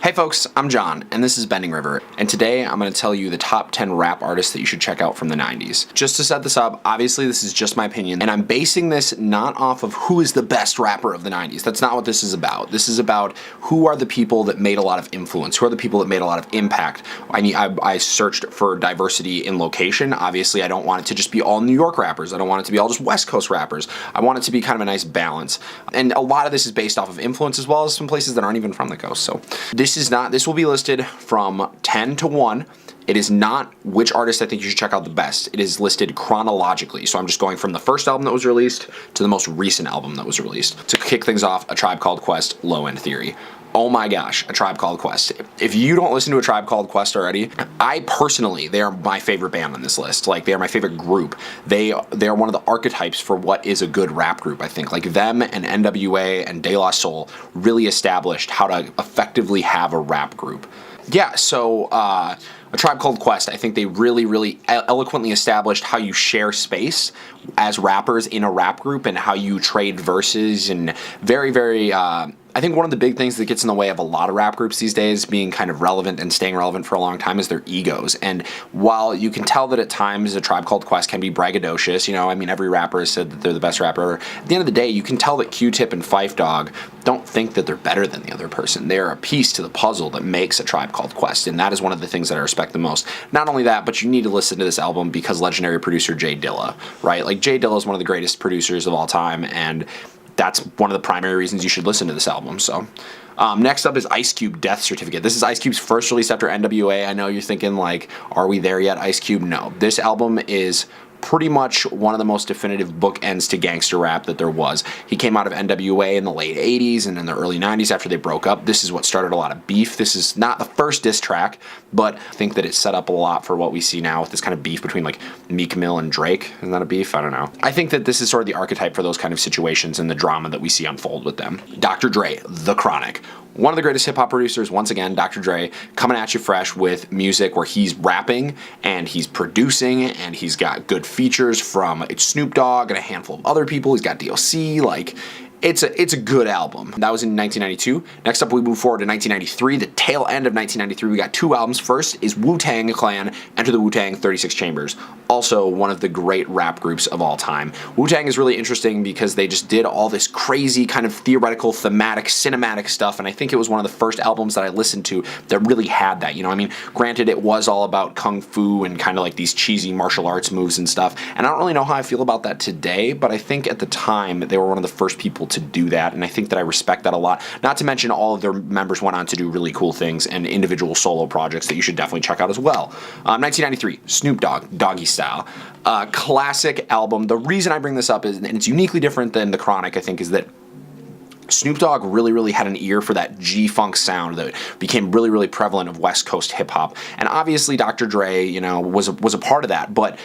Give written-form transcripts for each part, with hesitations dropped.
Hey folks, I'm John, and this is Bending River, and today I'm going to tell you the top 10 rap artists that you should check out from the 90s. Just to set this up, obviously this is just my opinion, and I'm basing this not off of who is the best rapper of the 90s. That's not what this is about. This is about who are the people that made a lot of influence, who are the people that made a lot of impact. I searched for diversity in location. Obviously I don't want it to just be all New York rappers. I don't want it to be all just West Coast rappers. I want it to be kind of a nice balance. And a lot of this is based off of influence as well as some places that aren't even from the coast. So this will be listed from 10 to 1. It is not which artist I think you should check out the best. It is listed chronologically. So I'm just going from the first album that was released to the most recent album that was released. To kick things off, A Tribe Called Quest, Low End Theory. Oh my gosh, A Tribe Called Quest. If you don't listen to A Tribe Called Quest already, I personally, they are my favorite band on this list. Like, they are my favorite group. They are one of the archetypes for what is a good rap group, I think. Like, them and NWA and De La Soul really established how to effectively have a rap group. Yeah, so A Tribe Called Quest, I think they really eloquently established how you share space as rappers in a rap group and how you trade verses, and very I think one of the big things that gets in the way of a lot of rap groups these days being kind of relevant and staying relevant for a long time is their egos. And while you can tell that at times A Tribe Called Quest can be braggadocious, you know, I mean, every rapper has said that they're the best rapper ever. At the end of the day, you can tell that Q-Tip and Phife Dawg don't think that they're better than the other person. They're a piece to the puzzle that makes A Tribe Called Quest, and that is one of the things that I respect the most. Not only that, but you need to listen to this album because legendary producer Jay Dilla, right? Like, Jay Dilla is one of the greatest producers of all time, and that's one of the primary reasons you should listen to this album. So next up is Ice Cube, Death Certificate. This is Ice Cube's first release after NWA. I know you're thinking, like, are we there yet, Ice Cube? No. This album is pretty much one of the most definitive bookends to gangster rap that there was. He came out of NWA in the late 80s and in the early 90s after they broke up. This is what started a lot of beef. This is not the first diss track, but I think that it set up a lot for what we see now with this kind of beef between, like, Meek Mill and Drake. Isn't that a beef? I don't know. I think that this is sort of the archetype for those kind of situations and the drama that we see unfold with them. Dr. Dre, The Chronic. One of the greatest hip-hop producers, once again, Dr. Dre, coming at you fresh with music where he's rapping and he's producing and he's got good features from Snoop Dogg and a handful of other people. He's got DOC, like, it's a good album. That was in 1992. Next up, we move forward to 1993, the tail end of 1993. We got two albums. First is Wu-Tang Clan, Enter the Wu-Tang, 36 Chambers. Also one of the great rap groups of all time. Wu-Tang is really interesting because they just did all this crazy kind of theoretical, thematic, cinematic stuff, and I think it was one of the first albums that I listened to that really had that, you know? I mean, granted, it was all about kung fu and kind of like these cheesy martial arts moves and stuff, and I don't really know how I feel about that today, but I think at the time they were one of the first people to do that, and I think that I respect that a lot. Not to mention all of their members went on to do really cool things and individual solo projects that you should definitely check out as well. 1993, Snoop Dogg, Doggy Style. Classic album. The reason I bring this up is, and it's uniquely different than The Chronic, I think, is that Snoop Dogg really had an ear for that G-Funk sound that became really prevalent of West Coast hip-hop. And obviously Dr. Dre, you know, was a part of that, but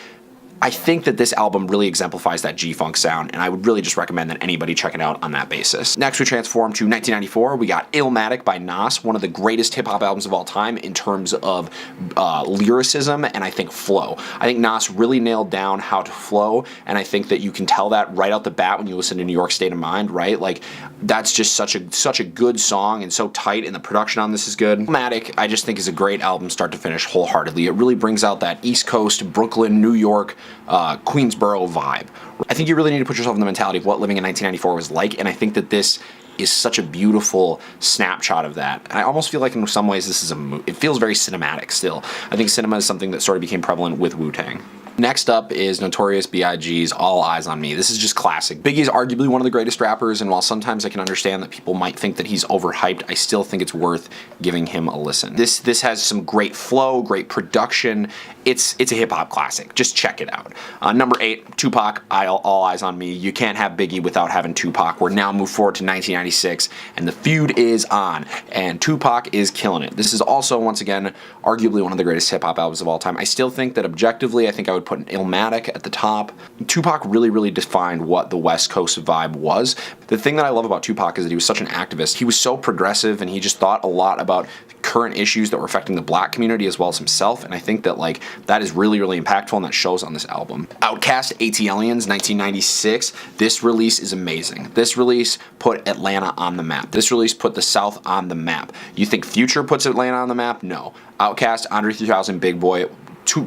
I think that this album really exemplifies that G-Funk sound, and I would really just recommend that anybody check it out on that basis. Next, we transform to 1994. We got Illmatic by Nas, one of the greatest hip-hop albums of all time in terms of lyricism and I think flow. I think Nas really nailed down how to flow, and I think that you can tell that right out the bat when you listen to New York State of Mind, right? Like, that's just such a good song and so tight, and the production on this is good. Illmatic, I just think, is a great album start to finish wholeheartedly. It really brings out that East Coast, Brooklyn, New York, Queensboro vibe. I think you really need to put yourself in the mentality of what living in 1994 was like, and I think that this is such a beautiful snapshot of that. And I almost feel like in some ways this is it feels very cinematic still. I think cinema is something that sort of became prevalent with Wu-Tang. Next up is Notorious B.I.G.'s All Eyes on Me. This is just classic. Biggie is arguably one of the greatest rappers, and while sometimes I can understand that people might think that he's overhyped, I still think it's worth giving him a listen. This has some great flow, great production. It's a hip-hop classic. Just check it out. Number 8, Tupac, All Eyes on Me. You can't have Biggie without having Tupac. We're now moved forward to 1996, and the feud is on, and Tupac is killing it. This is also, once again, arguably one of the greatest hip-hop albums of all time. I still think that objectively, I think I would put Illmatic at the top. Tupac really defined what the West Coast vibe was. The thing that I love about Tupac is that he was such an activist. He was so progressive, and he just thought a lot about current issues that were affecting the black community as well as himself, and I think that like that is really, really impactful, and that shows on this album. Outkast, ATLiens, 1996. This release is amazing. This release put Atlanta on the map. This release put the South on the map. You think Future puts Atlanta on the map? No. Outkast, Andre 3000, Big Boy,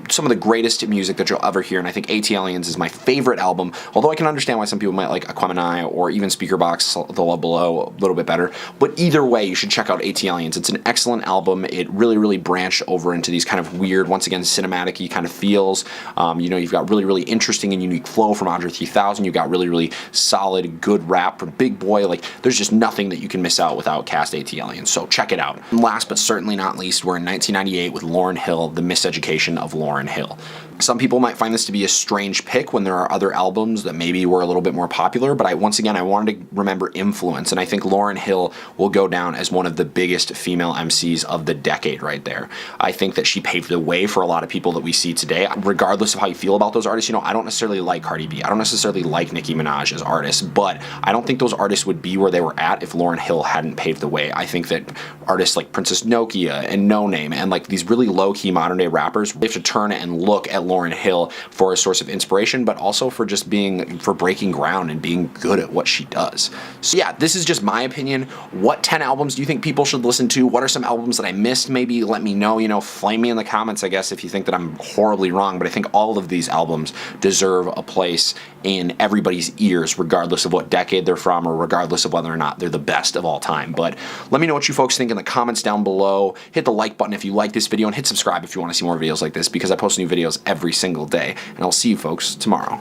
some of the greatest music that you'll ever hear, and I think ATLiens is my favorite album, although I can understand why some people might like Aquemini or even Speakerbox, The Love Below, a little bit better, but either way, you should check out ATLiens. It's an excellent album. It really, really branched over into these kind of weird, once again, cinematic-y kind of feels. You know, you've got really, really interesting and unique flow from Andre 3000. You've got really, really solid, good rap from Big Boy. Like, there's just nothing that you can miss out with Outkast, ATLiens, so check it out. And last but certainly not least, we're in 1998 with Lauryn Hill, The Miseducation of Lauryn Hill. Some people might find this to be a strange pick when there are other albums that maybe were a little bit more popular, but once again, I wanted to remember influence, and I think Lauryn Hill will go down as one of the biggest female MCs of the decade right there. I think that she paved the way for a lot of people that we see today. Regardless of how you feel about those artists, you know, I don't necessarily like Cardi B. I don't necessarily like Nicki Minaj as artists, but I don't think those artists would be where they were at if Lauryn Hill hadn't paved the way. I think that artists like Princess Nokia and No Name and like these really low-key modern-day rappers, they have to turn and look at Lauryn Hill for a source of inspiration, but also for just breaking ground and being good at what she does. So yeah, this is just my opinion. What 10 albums do you think people should listen to? What are some albums that I missed? Maybe let me know, you know, flame me in the comments, I guess, if you think that I'm horribly wrong, but I think all of these albums deserve a place in everybody's ears, regardless of what decade they're from or regardless of whether or not they're the best of all time. But let me know what you folks think in the comments down below. Hit the like button if you like this video, and hit subscribe if you want to see more videos like this, because I post new videos every single day. And I'll see you folks tomorrow.